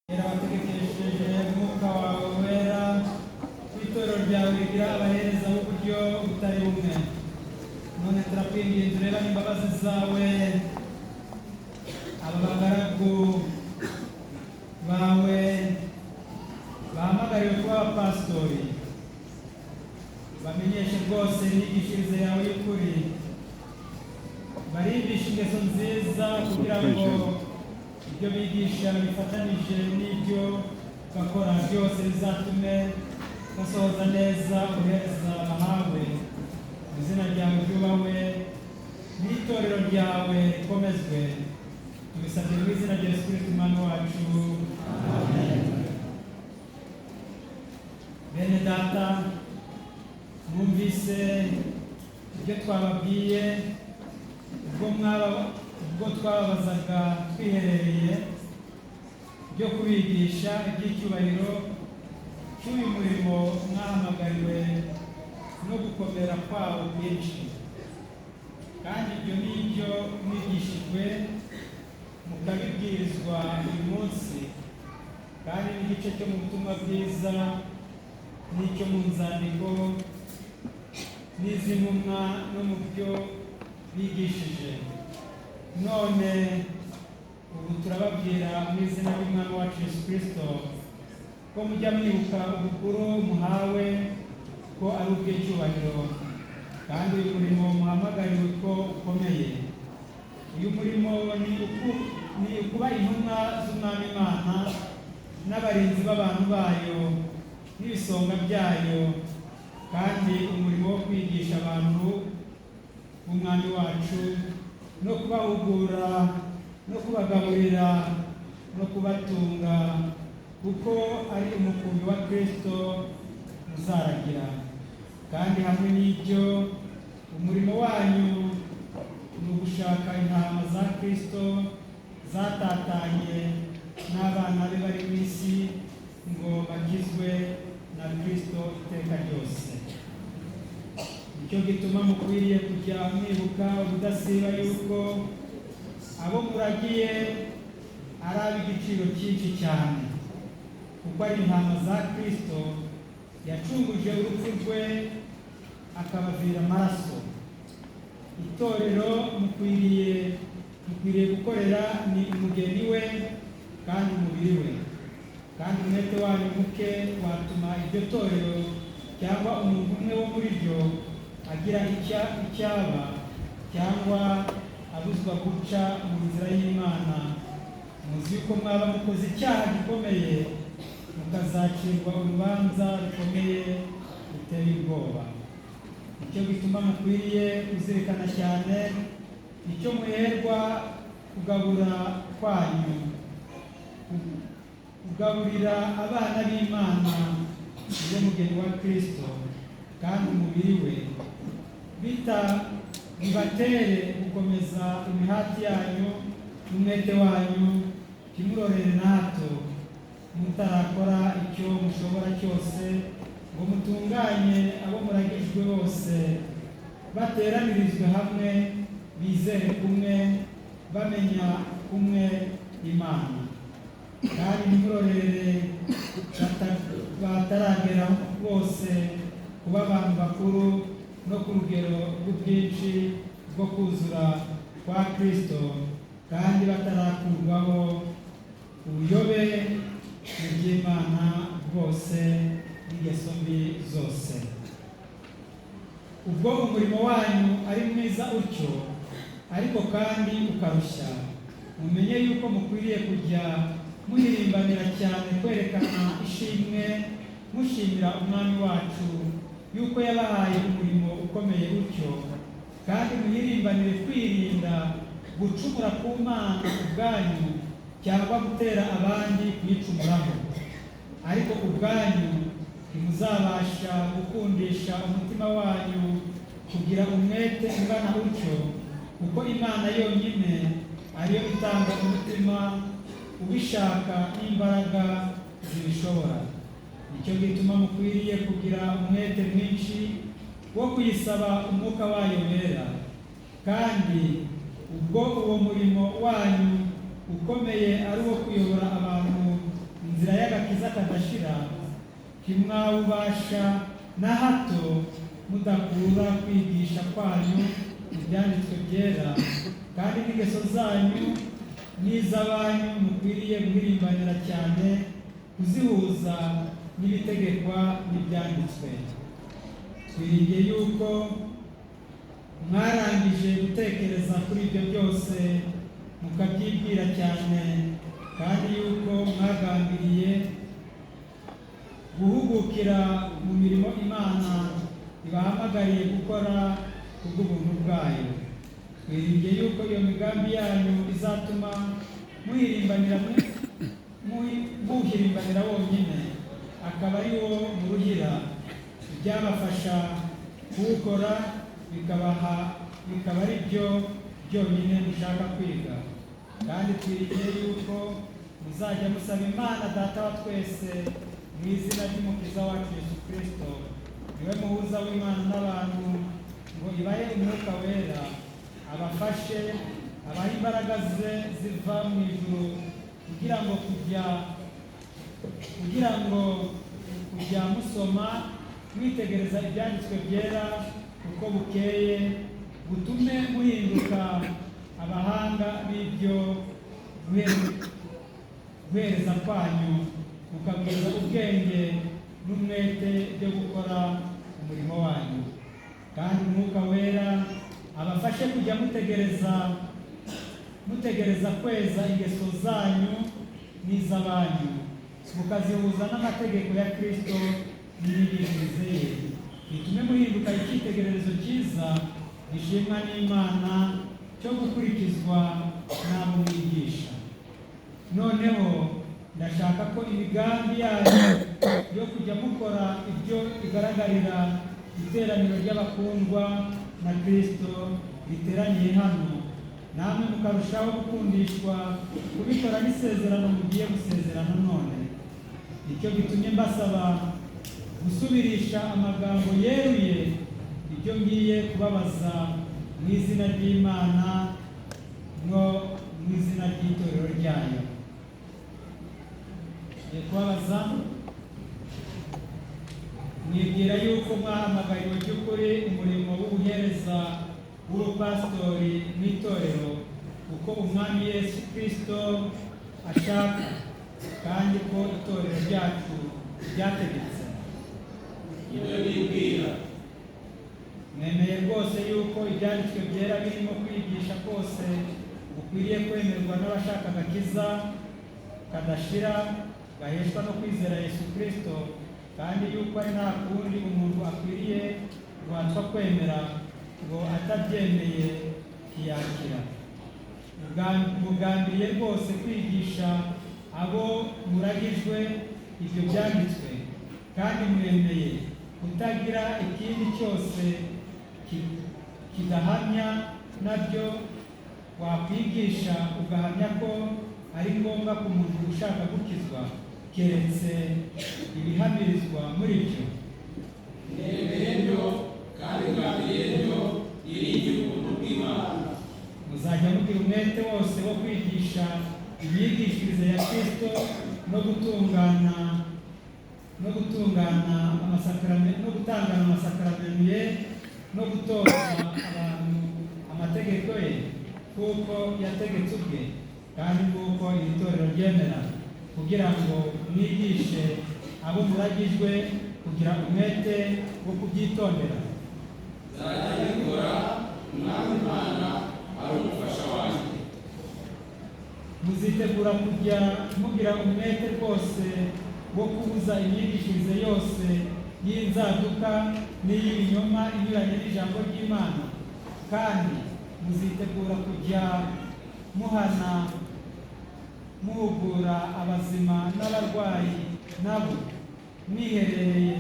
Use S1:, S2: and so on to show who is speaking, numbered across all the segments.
S1: Yarabategekesheje umwuka wawe wera w'itorero ryawe rigira abahereza b'uburyo butari bumwe. None turakwinginze ureba imbabazi zawe aba bagaragu bawe bahamagariwe kuba abapasitori, bamenyeshe rwose imyigishirize yawe y'ukuri, barimbishe ingeso nziza kugira ngo ibyo bigisha bifatanije n'ibyo bakora byose bizatume basohoza neza ubuhereza bahawe. Mu izina ryawe ryubahwe n'itorero ryawe rikomezwe, tubisabye mu izina rya Yesu Kristo umwami wacu, amen. Bene data, mwumvise ibyo twababwiye ubwo twababazaga twiherereye byo kubigisha iby'icyubahiro cy'uyu murimo mwahamagariwe no gukomera kwawo kwinshi. Kandi ibyo ni byo mwigishijwe mukabibwirizwa uyu munsi, kandi n'igice cyo mu butumwa bwiza n'icyo mu nzandiko n'iz'intumwa no mu byo bigishije. None ubu turababwira mu izina ry'umwami wacu Yesu Kristo ko mujya mwibuka ubukuru muhawe ko ari ubw'icyubahiro, kandi uyu murimo muhamagariwe ko ukomeye. Uyu murimo ni ukuba intumwa z'umwami Imana n'abarinzi b'abantu bayo n'ibisonga byayo, kandi umurimo wo kwigisha abantu b'umwami wacu no kubahugura no kubagaburira no kubatunga, kuko ari umukumbi wa Kristo muzaragira. Kandi hamwe n'ibyo umurimo wanyu ni ugushaka intama za Kristo zatatanye n'abana be bari mu isi ngo bagizwe na Kristo iteka ryose. Nicyo gituma mukwiriye kujya mwibuka ubudasiba yuko abo muragiye ari ab'igiciro cyinshi cyane, kuko ari intama za Kristo yacunguje urupfu rwe akabavira amaraso. Itorero mukwiriye gukorera ni umugeni we kandi umubiri we, kandi umwete wanyu muke watuma iryo torero cyangwa umuntu umwe wo muri ryo agira icyaba cyangwa abuzwa guca mu nzira y'Imana. Muzi yuko mwaba mukoze icyaha gikomeye mukazacirwa urubanza rukomeye ruteye ubwoba. Nicyo gituma mukwiriye kuzirikana cyane icyo muherwa kugabura kwanyu, kugaburira abana b'Imana niwe mugeni wa Kristo kandi umubiri we, bibatere gukomeza imihati yanyu n'umwete wanyu, timurorere na hato mutarakora icyo mushobora cyose ngo mutunganye abo muragijwe bose, bateranirizwe hamwe, bizere kumwe, bamenya kumwe Imana. Kandi nimurorere bataragera bose kuba abantu bakuru no ku rugero rw'ubwinshi bwo kuzura kwa Kristo, kandi batarakurwaho ubuyobe mu by'Imana bwose n'ingeso mbi zose. Ubwo umurimo wanyu ari mwiza utyo, ariko kandi ukarushya, mumenye yuko mukwiriye kujya muhirimbanira cyane kwerekana ishimwe, mushimira umwami wacu yuko yabahaye umurimo ukomeye utyo, kandi muhirimbanire kwirinda gucumura ku Mana ubwanyu cyangwa gutera abandi kuyicumuraho. Ariko ubwanyu ntimuzabasha gukundisha umutima wanyu kugira umwete ungana utyo, kuko Imana yonyine ariyo itanga umutima ubishaka n'imbaraga zibishobora. Nicyo gituma mukwiriye kugira umwete mwinshi wo kuyisaba umwuka wayo wera, kandi ubwo uwo murimo wanyu ukomeye ari uwo kuyobora abantu agakiza kadashira, ntimwawubasha na hato mudakura kwigisha kwanyu ibyanditswe byera, kandi n'ingeso zanyu n'iz'abanyu mukwiriye guhirimbanira cyane kuzihuza n'ibitegekwa n'ibyanditswe. Twiringiye yuko mwarangije gutekereza kuri ibyo byose mukabyibwira cyane, kandi yuko mwagambiriye guhugukira mu mirimo Imana ibahamagariye gukora kubw'ubuntu bwayo. Twiringiye yuko iyo migambi yanyu izatuma muhirimbanira wonyine, akaba ari wo muruhira, ibyabafasha kuwukora bikaba ari byo byonyine mushaka kwiga. Kandi twiringiye yuko muzajya musaba Imana Data wa twese mu izina ry'Umukiza wacu Yesu Kristo, niwe muhuza w'Imana n'abantu, ngo ibahe Umwuka Wera abafashe, abahe imbaraga ze ziva mu ijuru, kugira ngo kujya musoma mwitegereza ibyanditswe byera uko bukeye, gutume muhinduka abahanga b'ibyo guhereza kwanyu, mukagwiza ubwenge n'umwete byo gukora umurimo wanyu. Kandi Umwuka Wera abafashe kujya mutegereza kweza ingeso zanyu n'iz'abanyu, mukazihuza n'amategeko ya Kristo n'imyigishirize ye, bitume muhinduka icyitegererezo cyiza gishimwa n'Imana cyo gukurikizwa n'abo mwigisha. Noneho ndashaka ko imigambi yanyu yo kujya mukora ibyo igaragarira iteraniro ry'abakundwa na Kristo riteraniye hano, namwe mukarushaho gukundishwa kubikora n'isezerano mugiye gusezerana none. Nicyo gitumye mbasaba gusubirisha amagambo yeruye ibyo ngiye kubabaza mu izina ry'Imana no mu izina ry'itorero ryayo. Kubabaza, mwibwira yuko mwahamagariwe by'ukuri umurimo w'ubuhereza w'ubupasitori n'itorero uko Umwami Yesu Kristo ashaka, kandi ko itorero ryacu ryategetse.
S2: Ibyo nibwira.
S1: Nemeye rwose yuko ibyanditswe byera birimo kwigisha kose gukwiriye kwemerwa n'abashaka agakiza kadashira gaheshwa no kwizera Yesu Kristo, kandi yuko ari nta kundi umuntu akwiriye guhatwa kwemera ngo atabyemeye ntiyakira. Mugambiriye rwose kwigisha abo muragijwe ibyo byanditswe, kandi mwemeye kutagira ikindi cyose kidahamya nabyo wakwigisha ugahamya ko ari ngombwa ku muntu ushaka gukizwa, keretse ibihamirizwa muri byo.
S2: Nemeye byo kandi ngambiriye byo, niringiye ubuntu bw'Imana.
S1: Muzajya mugira umwete wose wo kwigisha imyigishirize ya Kristo no gutungana amasakaramentu, no gutangana amasakaramentu ye, no gutoza abantu amategeko ye kuko yategetse ubwe, kandi kuko iri torero ryemera, kugira ngo mwigishe abo muragijwe kugira umwete wo kubyitondera.
S2: Nzajya mbikora, Umwami Imana ari umufasha wanjye.
S1: Muzitegura kujya mugira umwete rwose wo kubuza imyigishirize yose y'inzaduka n'iy'ibinyoma inyuranye n'ijambo ry'Imana, kandi muzitegura kujya muhugura abazima n'abarwayi nabo mwiherereye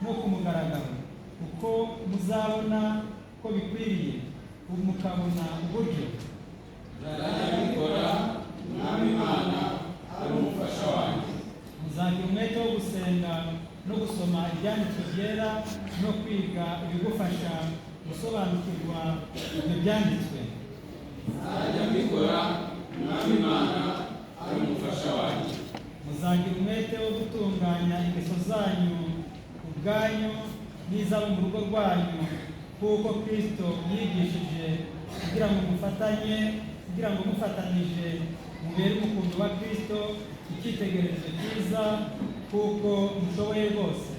S1: no ku mugaragaro, uko muzabona ko bikwiriye, mukabona uburyo.
S2: Nzajya mbikora, Umwami Imana ari umufasha wanjye.
S1: Muzagira umwete wo gusenga no gusoma ibyanditswe byera no kwiga ibigufasha gusobanukirwa ibyo byanditswe.
S2: Nzajya mbikora, Umwami Imana ari umufasha wanjye.
S1: muzagira umwete wo gutunganya ingeso zanyu ubwanyu n'izabo mu rugo rwanyu, kuko Kristo yigishije kugira ngo mufatanije mubere umukumbi wa Kristo icyitegererezo cyiza, kuko mushoboye rwose.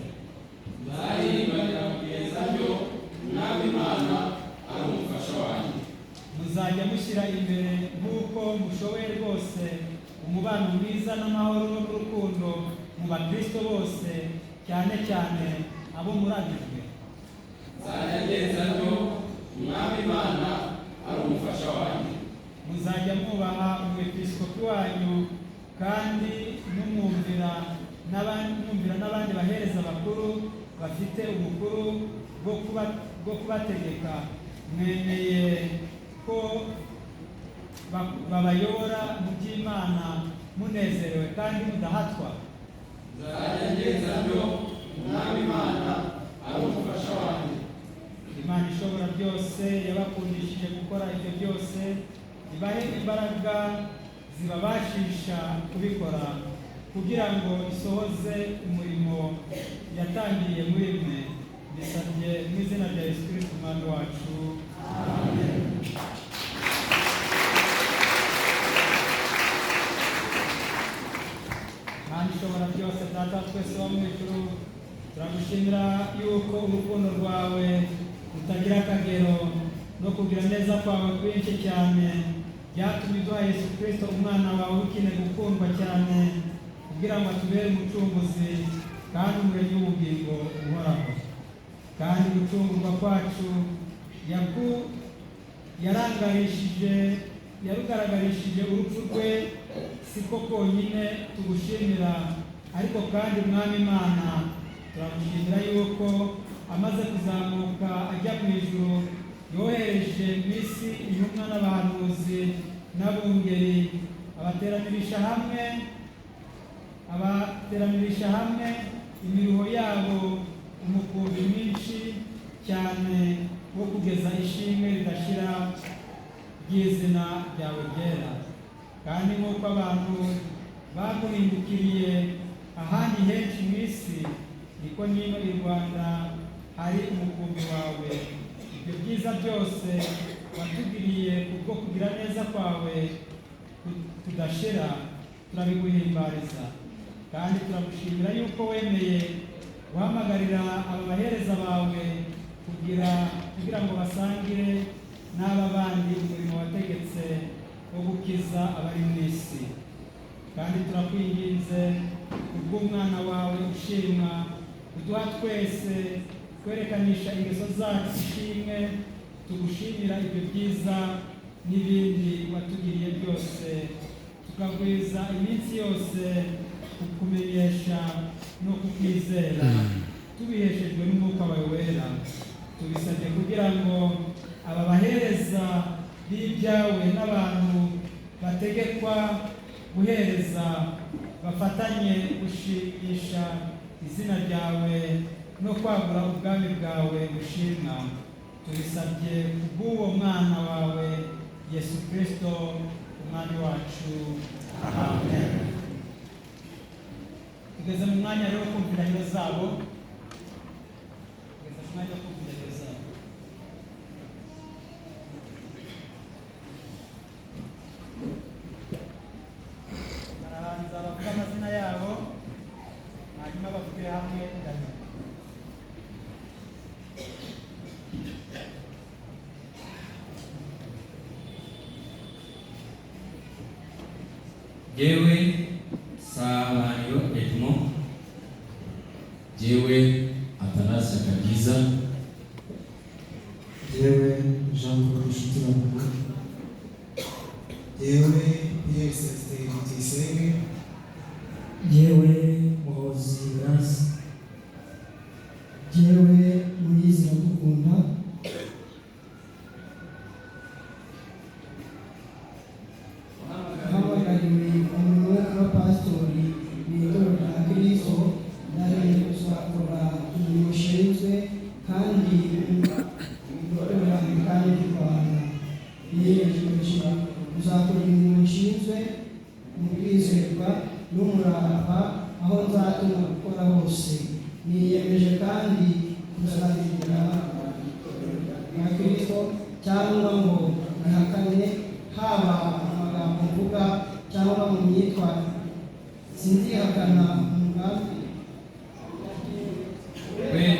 S2: nzaririmbanira kugeza byo umwami Imana ari umufasha wanjye.
S1: Muzajya mushyira imbere nk'uko mushoboye rwose umubano mwiza n'amahoro n'urukundo mu bakristo bose, cyane cyane abo muragijwe.
S2: nzajya ngenza byo umwami Imana ari umufasha wanjye.
S1: Muzajya mwubaha umwepiskopi wanyu, kandi mwumvira n'abandi bahereza bakuru bafite ubukuru bwo kubategeka, mwemeye ko babayobora mu by'Imana munezerewe kandi mudahatwa.
S2: nzajya ngenza byo umwami Imana ari umufasha wanjye.
S1: Imana ishobora byose yabakundishije gukora ibyo byose, ibahe imbaraga zibabashisha kubikora, kugira ngo isohoze umurimo yatangiriye muri mwe. Bisabye mu izina rya Yesu Kristo umwami wacu. Amen. Mana ishobora byose, Data twese wo mu ijuru, turagushimira yuko urukundo rwawe rutagira akagero no kugira neza kwawe kwinshi cyane byatumye uduha Yesu Kristo umwana wawe ukeneye gukundwa cyane, kugira ngo atubere umucunguzi kandi umuremyi w'ubugingo uhoraho. Kandi gucungurwa kwacu yarugaragarishije urupfu rwe, siko konyine tugushimira, ariko kandi Mwami Imana turagushimira yuko amaze kuzamuka ajya mu ijuru yohereje mu isi intumwa n'abahanuzi n'abungeri, abateranirisha hamwe imiruho yabo umukumbi mwinshi cyane wo kugeza ishimwe ridashira ry'izina ryawe ryera. Kandi nk'uko abantu baguhindukiriye ahandi henshi mu isi, niko n'ino i Rwanda hari umukumbi wawe. Ibyo byiza byose watugiriye kubwo kugira neza kwawe tudashira, turabiguhimbariza. Kandi turagushimira yuko wemeye guhamagarira aba bahereza bawe kugira ngo basangire n'aba bandi umurimo wategetse wo gukiza abari mu isi. Kandi turakwinginze kubw'umwana wawe ushimwa, uduha twese kwerekanisha ingeso zacu ishimwe, tugushimira ibyo byiza n'ibindi watugiriye byose, tukagwiza iminsi yose kukumenyesha no kukwizera, tubiheshejwe n'umwuka wawe wera. Tubisabye kugira ngo aba bahereza b'ibyawe n'abantu bategekwa guhereza bafatanye gushimisha izina ryawe no kwagura ubwami bwawe bushimwa. Tubisabye kubw'uwo mwana wawe Yesu Kristo umwami wacu. Amen. Tugeze mu mwanya rero wo kumva indahiro zabo. Barabanza bavuga amazina yabo, hanyuma bavuge hamwe indahiro.
S2: Jewe Sabanyo Edmond, jewe Atanasi Kagiza,
S3: jewe Jean-Paul Shitiramuka, jewe Pierre Celestin Tuyisenge,
S4: jewe Muhozi Grace, jewe Muyizi Iradukunda, hamagariwe umwuka w'abapasitori b'itorero rya Kristo, ndaherezwa kora umurimo ushinzwe kandi itorero kandi ry'Urwanda yiyemeje kuzakora imirimo ishinzwe mu kwizerwa n'umurava aho nzatuma gukora hose. Niyemeje kandi kuzabigirira na Kristo cyangwa ngo bihakane, haba amagambo mvuga cyangwa mu myitwarire. Sinzihakana umugambi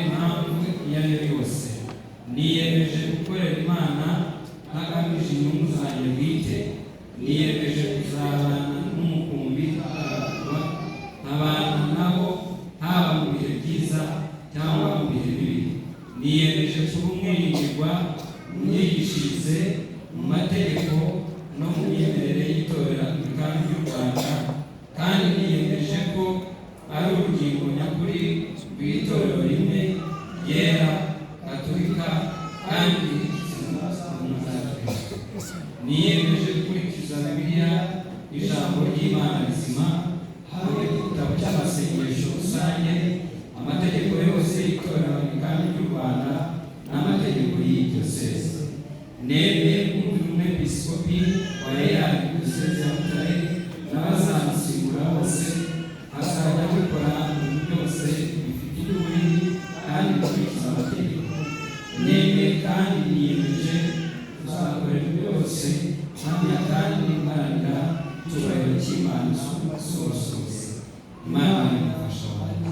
S2: impamvu iyo ari yo yose. Niyemeje gukorera Imana ntagamije inyungu zanjye bwite. Niyemeje kuzabana n'umukumbi nkabana nabo haba mu bihe byiza cyangwa mu bihe bibi. Niyemeje kuba umwiringirwa mu myigishirize, mu mategeko no mu myemerere y'itorero Anglikani ry'u Rwanda, kandi niyemeje ko ari urugingo nyakuri rw'itorero rimwe ryera Gatolika kandi niyemeje gukurikiza Bibiliya, ijambo ry'Imana rizima, hamwe n'igitabo cy'amasengesho rusange, amategeko yose y'itorero Anglikani ry'u Rwanda n'amategeko y'iyi diyoseze. Nemeye kumvira umwepiskopi wa Real Diyoseze ya Butare n'abazamusimbura bose, azajya gukora ibintu byose bifite ukuri kandi bikurikiza amategeko. Nemeye kandi niyemeje kuzakorera byose hamya kandi imparanira icyubahiro cy'Imana zose. Imana imufasha wanjye.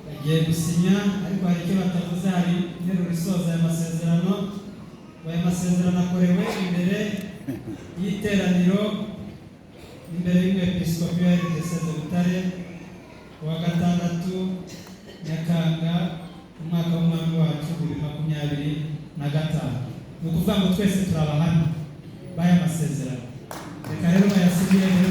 S1: Bagiye gusinya, ariko hari icyo batavuze. Hari interuro isoza aya masezerano. Aya masezerano akorewe imbere y'iteraniro, imbere y'umwepiskopi wa Diyoseze Butare, kuwa 6 Nyakanga umwaka w'umwami wacu 2025. Ni ukuvuga ngo twese turi abahamya b'aya masezerano. Reka rero bayasinyire rero